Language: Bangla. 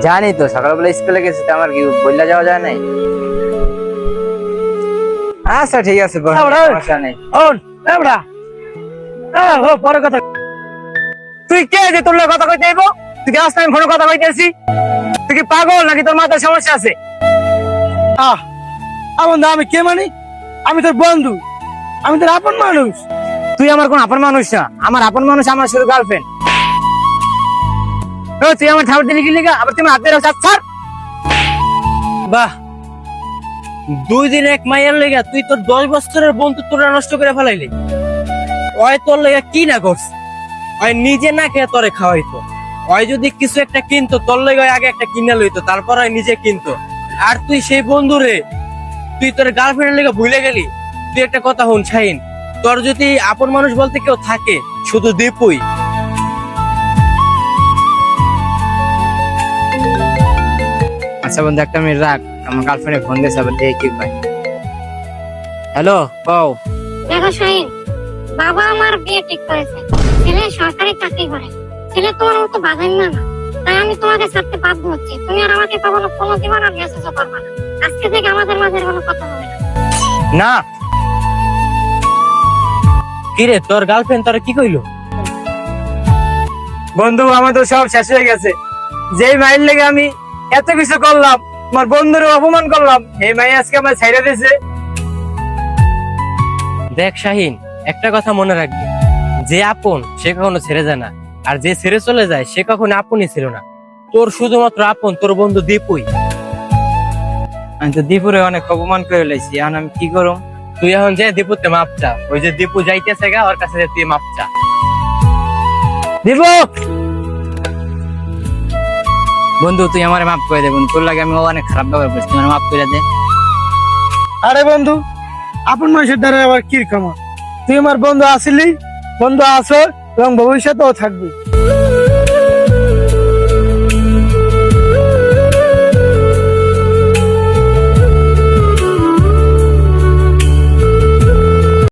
জানি তো সকালবেলা স্কুলে গেছি তো, আমার কি বললা যাওয়া যায় নাই? আচ্ছা ঠিক আছে, সমস্যা নেই। পরে কথা। তুই কে যে তোর কথা কইতে আইবো? তুই কি আসতে আমি ফোনে কথা কইতেছি? তুই কি পাগল নাকি তোর মাথায় সমস্যা আছে? বন্ধু আমি কে মানি? আমি তোর বন্ধু, আমি তোর আপন মানুষ। তুই আমার কোন আপন মানুষ না, আমার আপন মানুষ আমার শুধু গার্লফ্রেন্ড। তুই আমার ঠাকুর দিলি কি লিগা? আবার তুমি হাতে রাখছ? বাহ, 2 দিন এক মাইয়ার লেগা তুই তোর 10 বছরের বন্ধুত্বটা নষ্ট করে ফেলাইলি। ওই তোর লেগা কি না করছ? ওই নিজে না খেয়ে তোরে খাওয়াইতো। ওই যদি কিছু একটা কিনতো তোর লেগে আগে একটা কিনে লইতো, তারপর ওই নিজে কিনতো। আর তুই সেই বন্ধুরে তুই তোর গার্লফ্রেন্ডের লেগে ভুলে গেলি। তুই একটা কথা শুন শাহিন, তোর যদি আপন মানুষ বলতে কেউ থাকে শুধু দীপুই। আচ্ছা বন্ধু, একটা মিনিট রাখ, আমার গার্লফ্রেন্ডে ফোন দিয়েছে, আবার দেখি কি ভাই। হ্যালো, কও। দেখো শাহিন, বাবা আমার বিয়ে ঠিক করেছে। ছেলে সরকারি চাকরি করে। ছেলে তোমার মতো বাঁধেন না, তাই আমি তোমাকে ছাড়তে বাধ্য হচ্ছি। তুমি আর আমাকে কখনো ফোনও দিবা না, মেসেজও করবা না। আজকে থেকে আমাদের মাঝে কোনো কথা হবে না। না কিরে, তোর গার্লফ্রেন্ড তোর কি কইলো? বন্ধু আমার তো সব শেষ হয়ে গেছে। যেই মাইল লেগে আমি এত কিছু করলাম, আমার বন্ধুরে অপমান করলাম, এই মাই আজকে আমার ছাইড়া দিয়েছে। দেখ শাহিন, একটা কথা মনে রাখবি, যে আপন সে কখনো ছেড়ে যায় না, আর যে ছেড়ে চলে যায় সে কখনো আপনই ছিল না। তোর শুধুমাত্র আপন তোর বন্ধু দীপুই। আমি তো দীপুরে অনেক অপমান করে লাইছি, এখন আমি কি করব? তুই এখন যে দীপুতে মাপ চা, ওই যে দীপু যাইতেছে গা ওর কাছে তুই মাপ চা। দীপু, বন্ধু তুই আমার মাফ করে দে বন্ধু, তোর লাগে আমি অনেক খারাপ ব্যবহার করছি, তুই আমার মাফ করে দে। আরে বন্ধু, আপন মানুষের দ্বারা আবার কি কামা? তুই আমার বন্ধু আসিলি, বন্ধু আছো এবং ভবিষ্যতেও থাকবি।